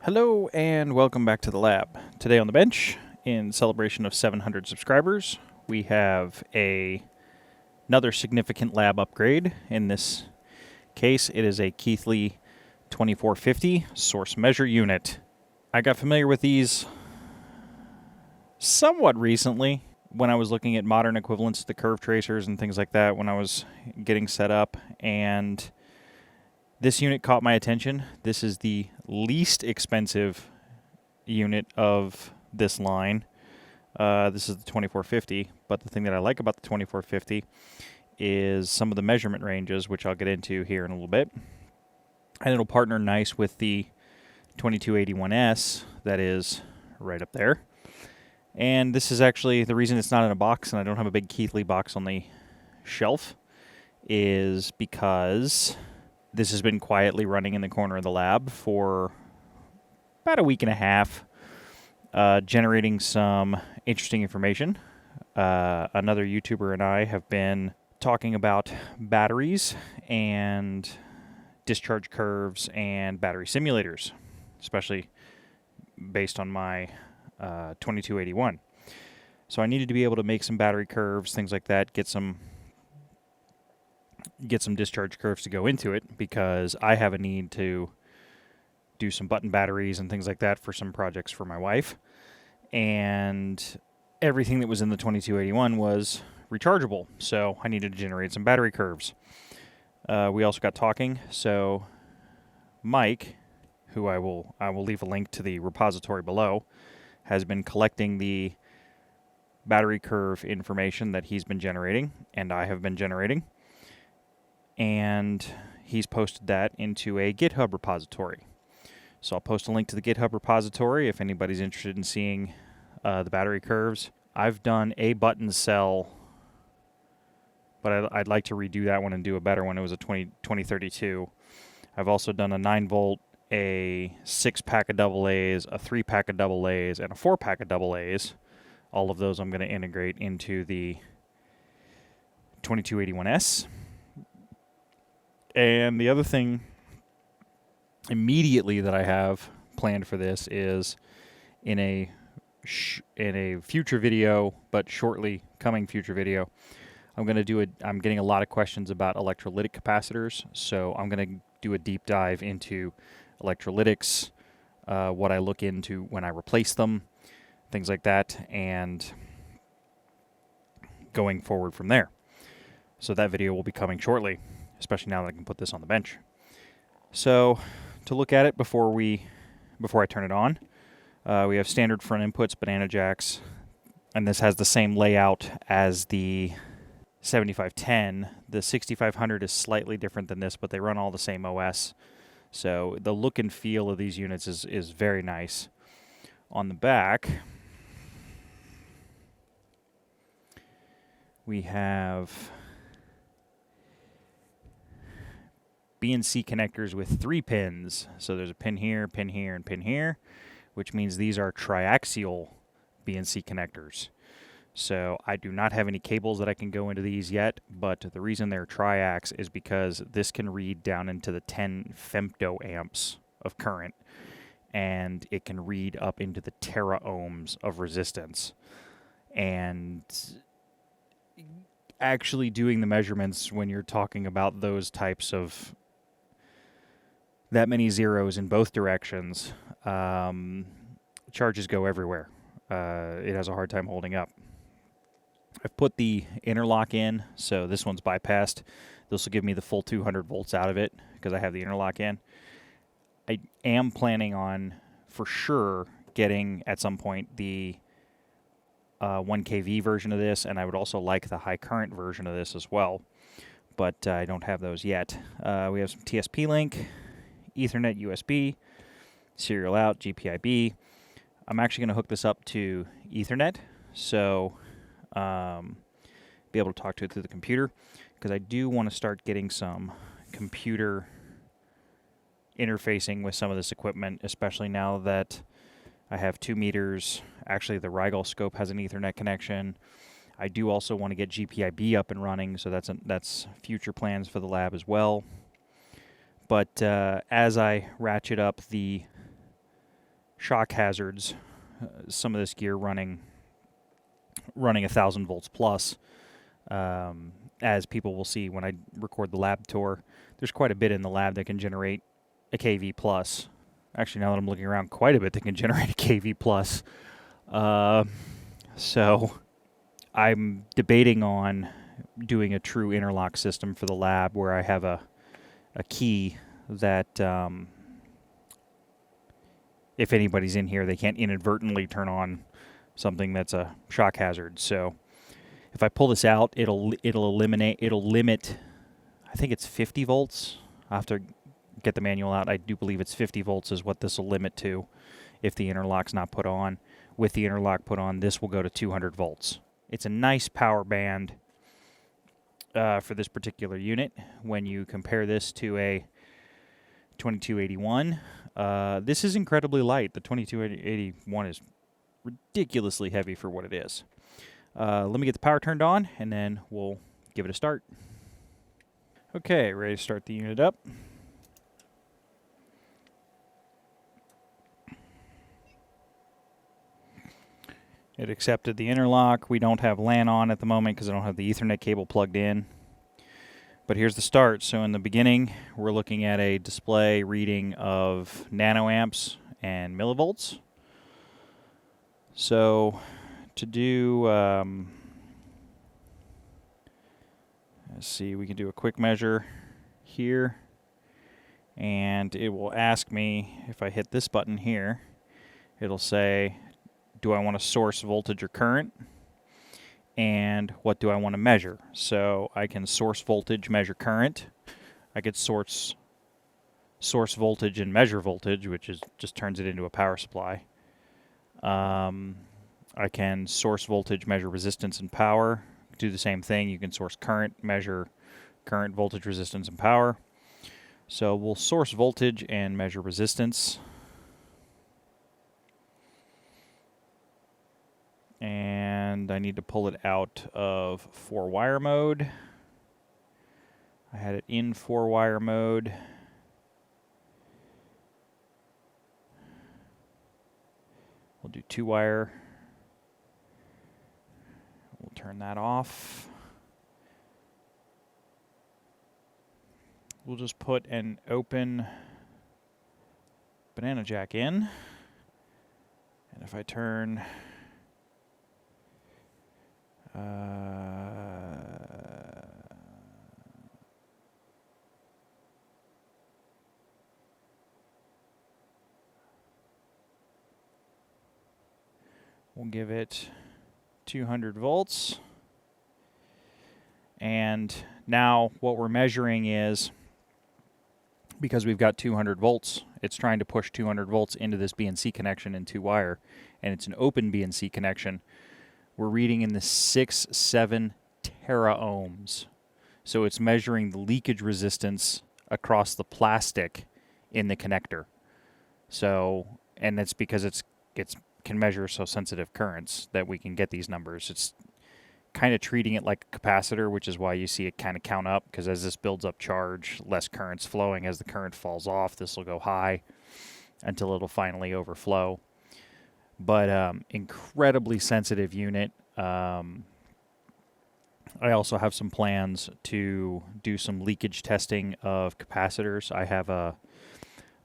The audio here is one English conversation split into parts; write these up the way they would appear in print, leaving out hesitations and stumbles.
Hello and welcome back to the lab. Today on the bench, in celebration of 700 subscribers, we have another significant lab upgrade. In this case, it is a Keithley 2450 source measure unit. I got familiar with these somewhat recently when I was looking at modern equivalents to the curve tracers and things like that when I was getting set up, and this unit caught my attention. This is the least expensive unit of this line. This is the 2450, but the thing that I like about the 2450 is some of the measurement ranges, which I'll get into here in a little bit. And it'll partner nice with the 2281S that is right up there. And this is actually the reason it's not in a box and I don't have a big Keithley box on the shelf is because this has been quietly running in the corner of the lab for about a week and a half, generating some interesting information. Another YouTuber and I have been talking about batteries and discharge curves and battery simulators, especially based on my 2281. So I needed to be able to make some battery curves, things like that, get some discharge curves to go into it because I have a need to do some button batteries and things like that for some projects for my wife. And everything that was in the 2281 was rechargeable, so I needed to generate some battery curves. We also got talking, so Mike, who I will leave a link to the repository below, has been collecting the battery curve information that he's been generating and I have been generating. And he's posted that into a GitHub repository. So I'll post a link to the GitHub repository if anybody's interested in seeing the battery curves. I've done a button cell, but I'd like to redo that one and do a better one. It was a 2032. I've also done a 9-volt, a 6-pack of AA's, a 3-pack of AA's, and a 4-pack of AA's. All of those I'm going to integrate into the 2281S. And the other thing immediately that I have planned for this is in a future video, but shortly coming future video, I'm getting a lot of questions about electrolytic capacitors, so I'm going to do a deep dive into electrolytics, what I look into when I replace them, things like that, and going forward from there. So that video will be coming shortly, especially now that I can put this on the bench. So to look at it before I turn it on, we have standard front inputs, banana jacks, and this has the same layout as the 7510. The 6500 is slightly different than this, but they run all the same OS. So the look and feel of these units is very nice. On the back, we have BNC connectors with 3 pins. So there's a pin here, pin here, and pin here, which means these are triaxial BNC connectors. So I do not have any cables that I can go into these yet, but the reason they're triax is because this can read down into the 10 femtoamps of current, and it can read up into the tera ohms of resistance. And actually doing the measurements when you're talking about those types of that many zeros in both directions, charges go everywhere. It has a hard time holding up. I've put the interlock in, so this one's bypassed. This will give me the full 200 volts out of it because I have the interlock in. I am planning on, for sure, getting at some point the 1 kV version of this, and I would also like the high current version of this as well, but I don't have those yet. We have some TSP link, Ethernet USB, serial out, GPIB. I'm actually going to hook this up to Ethernet, so be able to talk to it through the computer, because I do want to start getting some computer interfacing with some of this equipment, especially now that I have 2 meters. Actually, the Rigel scope has an Ethernet connection. I do also want to get GPIB up and running, so that's future plans for the lab as well. But as I ratchet up the shock hazards. Some of this gear running 1,000 volts plus. As people will see when I record the lab tour, there's quite a bit in the lab that can generate a kV plus. Actually, now that I'm looking around, quite a bit that can generate a kV plus. So I'm debating on doing a true interlock system for the lab where I have a key that if anybody's in here, they can't inadvertently turn on something that's a shock hazard. So if I pull this out, it'll limit, I think it's 50 volts. I'll have to get the manual out. I do believe it's 50 volts is what this will limit to if the interlock's not put on. With the interlock put on, this will go to 200 volts. It's a nice power band for this particular unit. When you compare this to a 2281, this is incredibly light. The 2281 is ridiculously heavy for what it is. Let me get the power turned on, and then we'll give it a start. Okay, ready to start the unit up. It accepted the interlock. We don't have LAN on at the moment because I don't have the Ethernet cable plugged in. But here's the start. So in the beginning, we're looking at a display reading of nanoamps and millivolts. So to do, let's see, we can do a quick measure here. And it will ask me, if I hit this button here, it'll say, do I want to source voltage or current? And what do I want to measure? So I can source voltage, measure current. I could source voltage and measure voltage, which is just turns it into a power supply. I can source voltage, measure resistance and power. Do the same thing. You can source current, measure current, voltage, resistance, and power. So we'll source voltage and measure resistance. And I need to pull it out of 4-wire mode. I had it in 4-wire mode. We'll do 2-wire. We'll turn that off. We'll just put an open banana jack in. And if I turn we'll give it 200 volts. And now what we're measuring is, because we've got 200 volts, it's trying to push 200 volts into this BNC connection in 2-wire, and it's an open BNC connection. We're reading in the 6-7 tera ohms. So it's measuring the leakage resistance across the plastic in the connector. So, and it's because it's can measure so sensitive currents that we can get these numbers. It's kind of treating it like a capacitor, which is why you see it kind of count up, because as this builds up charge, less current's flowing. As the current falls off, this will go high until it'll finally overflow. But incredibly sensitive unit. I also have some plans to do some leakage testing of capacitors. I have a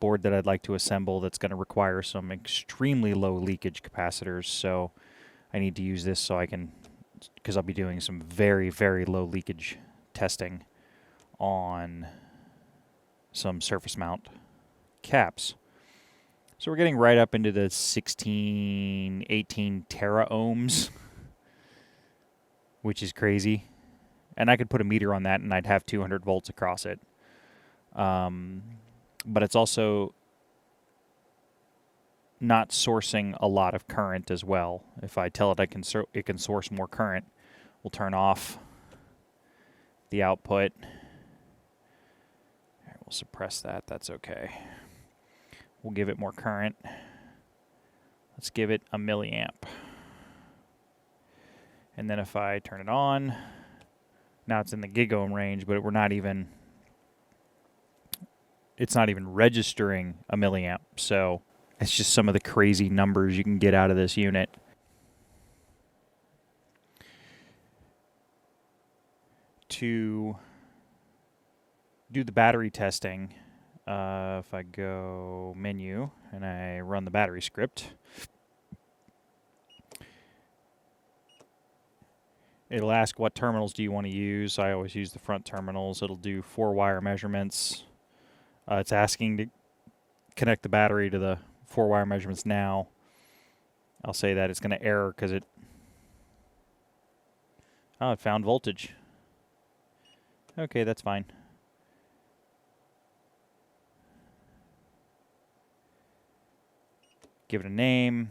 board that I'd like to assemble that's going to require some extremely low leakage capacitors. So I need to use this so I can, because I'll be doing some very, very low leakage testing on some surface mount caps. So we're getting right up into the 16, 18 tera ohms, which is crazy. And I could put a meter on that and I'd have 200 volts across it. But it's also not sourcing a lot of current as well. If I tell it it can source more current, we'll turn off the output. We'll suppress that. That's okay. We'll give it more current. Let's give it a milliamp. And then if I turn it on, now it's in the gigohm range, but it's not even registering a milliamp. So It's just some of the crazy numbers you can get out of this unit. To do the battery testing, if I go menu and I run the battery script, it'll ask what terminals do you want to use. I always use the front terminals. It'll do 4-wire measurements. It's asking to connect the battery to the 4-wire measurements now. I'll say that it's going to error because it found voltage. Okay, that's fine. Give it a name.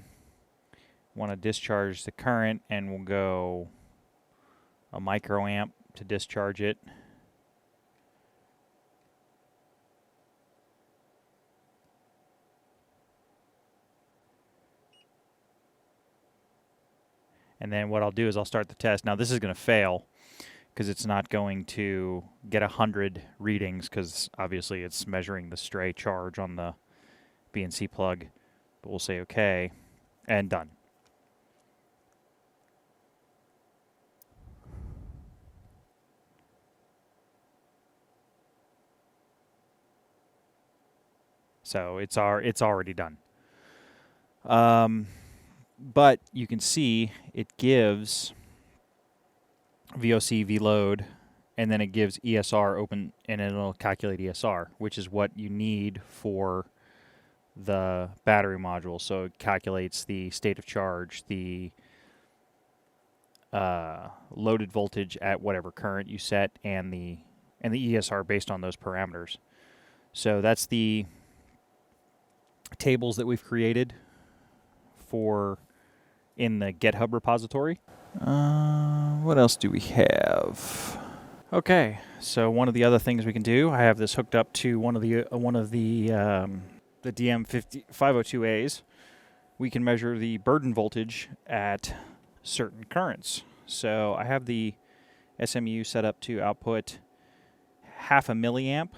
Want to discharge the current, and we'll go a microamp to discharge it. And then what I'll do is I'll start the test. Now this is going to fail because it's not going to get 100 readings because obviously it's measuring the stray charge on the BNC plug. But we'll say OK, and done. So it's already done. But you can see it gives VOC, VLOAD, and then it gives ESR open, and it'll calculate ESR, which is what you need for the battery module. So it calculates the state of charge, the loaded voltage at whatever current you set, and the ESR based on those parameters. So that's the tables that we've created for in the GitHub repository. What else do we have? Okay, so one of the other things we can do, I have this hooked up to one of the DM502As. We can measure the burden voltage at certain currents. So I have the SMU set up to output 0.5 milliamp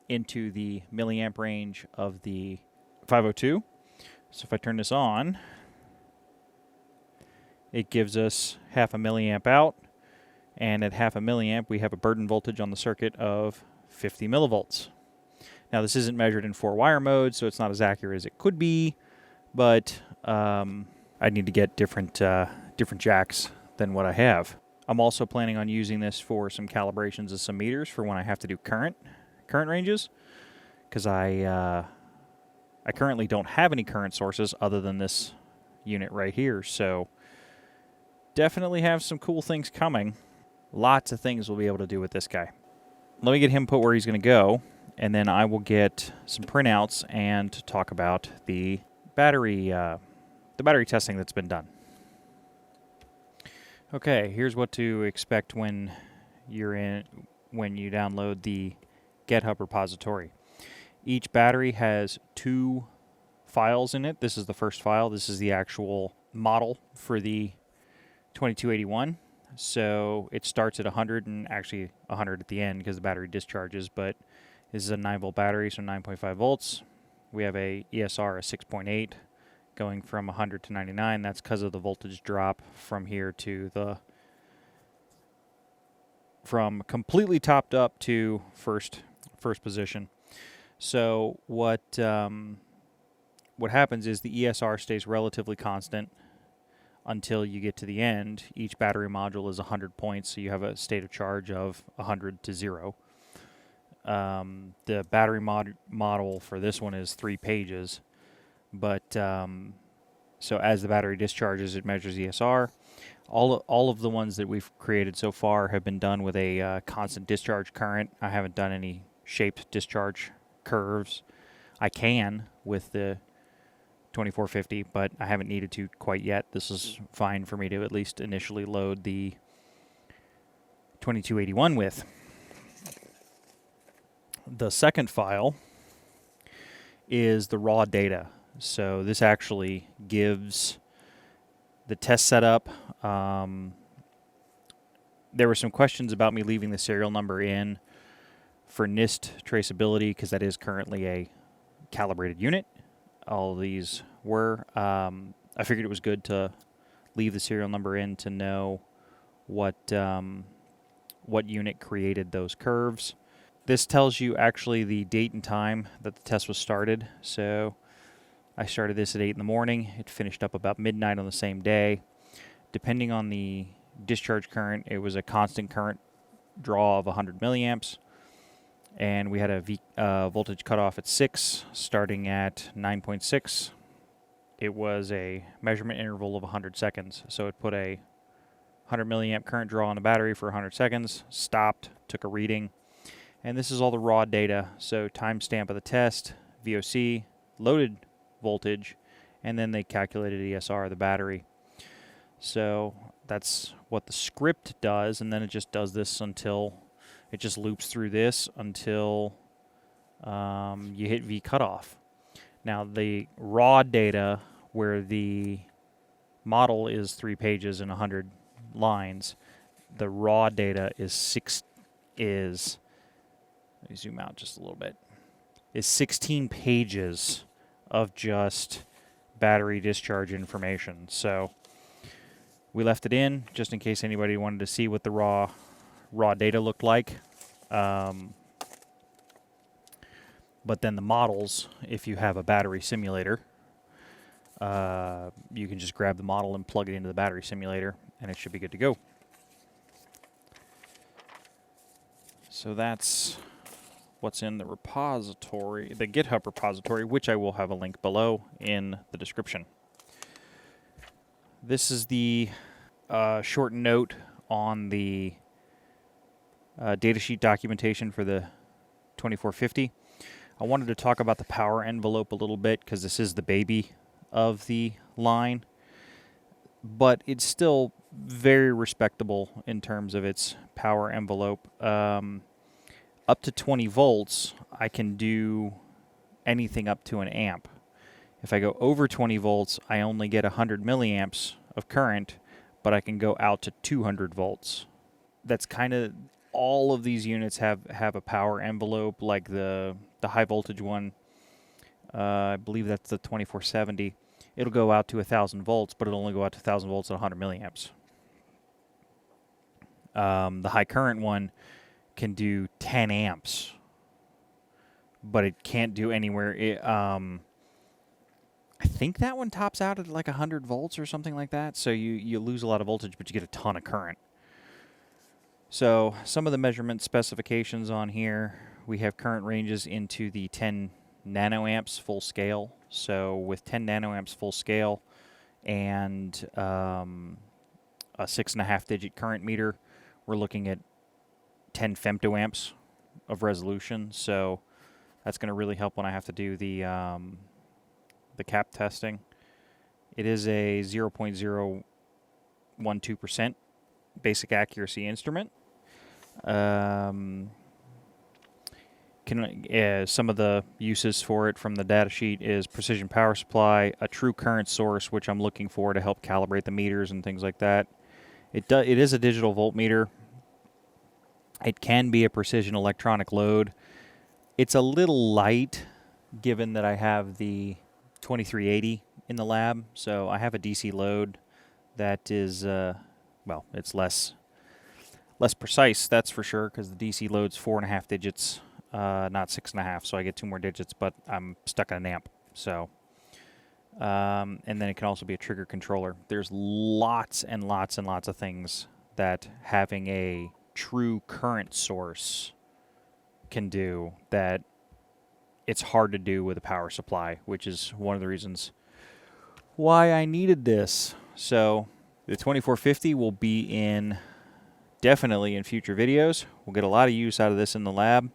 into the milliamp range of the 502. So if I turn this on, it gives us 0.5 milliamp out, and at 0.5 milliamp we have a burden voltage on the circuit of 50 millivolts. Now this isn't measured in 4-wire mode, so it's not as accurate as it could be, but I need to get different jacks than what I have. I'm also planning on using this for some calibrations of some meters for when I have to do current ranges, because I currently don't have any current sources other than this unit right here, so definitely have some cool things coming. Lots of things we'll be able to do with this guy. Let me get him put where he's going to go, and then I will get some printouts and talk about the battery testing that's been done. Okay, here's what to expect when you download the GitHub repository. Each battery has 2 files in it. This is the first file. This is the actual model for the 2281. So it starts at 100 and actually 100 at the end because the battery discharges, but this is a 9-volt battery, so 9.5 volts. We have a ESR of 6.8 going from 100 to 99. That's because of the voltage drop from here to from completely topped up to first position. So what happens is the ESR stays relatively constant until you get to the end. Each battery module is 100 points, so you have a state of charge of 100 to 0. The battery model for this one is 3 pages, but so as the battery discharges, it measures ESR. All of the ones that we've created so far have been done with a constant discharge current. I haven't done any shaped discharge curves. I can with the 2450, but I haven't needed to quite yet. This is fine for me to at least initially load the 2281 with. The second file is the raw data. So this actually gives the test setup. There were some questions about me leaving the serial number in for NIST traceability because that is currently a calibrated unit. all these were. I figured it was good to leave the serial number in to know what unit created those curves. This tells you actually the date and time that the test was started. So I started this at 8 in the morning. It finished up about midnight on the same day. Depending on the discharge current, it was a constant current draw of 100 milliamps. And we had a voltage cutoff at 6, starting at 9.6. It was a measurement interval of 100 seconds. So it put a 100 milliamp current draw on the battery for 100 seconds, stopped, took a reading. And this is all the raw data. So timestamp of the test, VOC, loaded voltage, and then they calculated ESR of the battery. So that's what the script does, and then it just does this until it just loops through this until you hit V cutoff. Now the raw data, where the model is 3 pages and 100 lines, the raw data is let me zoom out just a little bit, is 16 pages of just battery discharge information. So we left it in just in case anybody wanted to see what the raw data looked like. But then the models, if you have a battery simulator, you can just grab the model and plug it into the battery simulator, and it should be good to go. So that's what's in the repository, the GitHub repository, which I will have a link below in the description. This is the short note on the datasheet documentation for the 2450. I wanted to talk about the power envelope a little bit because this is the baby of the line, but it's still very respectable in terms of its power envelope. Up to 20 volts, I can do anything up to an amp. If I go over 20 volts, I only get 100 milliamps of current, but I can go out to 200 volts. That's kind of, all of these units have a power envelope, like the high voltage one, I believe that's the 2470. It'll go out to 1,000 volts, but it'll only go out to 1,000 volts at 100 milliamps. The high current one can do 10 amps, but it can't do anywhere. I think that one tops out at like 100 volts or something like that. So you lose a lot of voltage, but you get a ton of current. So some of the measurement specifications on here, we have current ranges into the 10 nanoamps full scale. So with 10 nanoamps full scale and a 6.5 digit current meter, we're looking at 10 femtoamps of resolution. So that's going to really help when I have to do the cap testing. It is a 0.012% basic accuracy instrument. Some of the uses for it from the data sheet is precision power supply, a true current source, which I'm looking for to help calibrate the meters and things like that. It is a digital voltmeter. It can be a precision electronic load. It's a little light given that I have the 2380 in the lab, so I have a DC load that is, well, it's less precise, that's for sure, because the DC load's 4.5 digits, not 6.5, so I get 2 more digits, but I'm stuck on an amp. So, and then it can also be a trigger controller. There's lots and lots and lots of things that having a true current source can do that it's hard to do with a power supply, which is one of the reasons why I needed this. So the 2450 will be definitely in future videos. We'll get a lot of use out of this in the lab.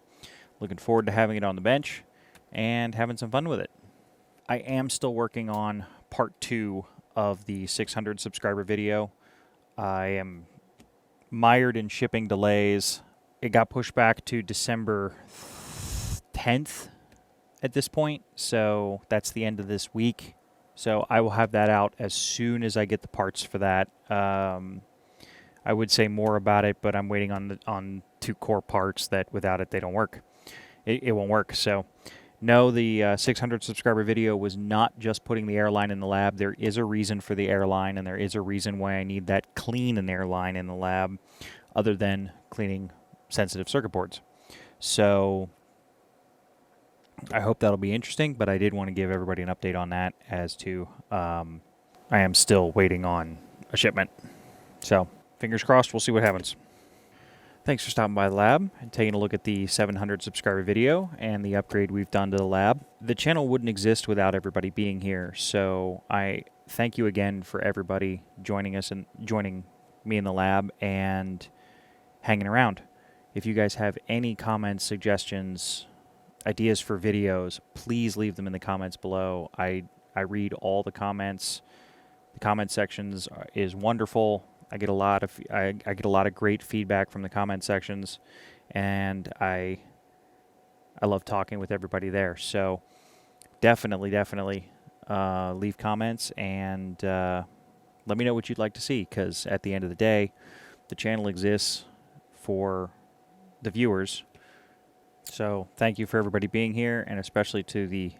Looking forward to having it on the bench and having some fun with it. I am still working on part 2 of the 600 subscriber video. I am mired in shipping delays. It got pushed back to December 10th at this point, so that's the end of this week. So I will have that out as soon as I get the parts for that. I would say more about it, but I'm waiting on 2 core parts that without it they don't work. It won't work. So No, the 600 subscriber video was not just putting the airline in the lab. There is a reason for the airline, and there is a reason why I need that clean an airline in the lab, other than cleaning sensitive circuit boards. So I hope that'll be interesting, but I did want to give everybody an update on that, as to I am still waiting on a shipment. So fingers crossed, we'll see what happens. Thanks for stopping by the lab and taking a look at the 700 subscriber video and the upgrade we've done to the lab. The channel wouldn't exist without everybody being here, so I thank you again for everybody joining us and joining me in the lab and hanging around. If you guys have any comments, suggestions, ideas for videos, please leave them in the comments below. I read all the comments. The comment sections is wonderful. I get a lot of great feedback from the comment sections, and I love talking with everybody there. So definitely leave comments and let me know what you'd like to see, because at the end of the day, the channel exists for the viewers. So thank you for everybody being here, and especially to the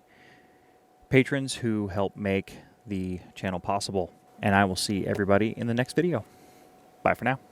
patrons who help make the channel possible. And I will see everybody in the next video. Bye for now.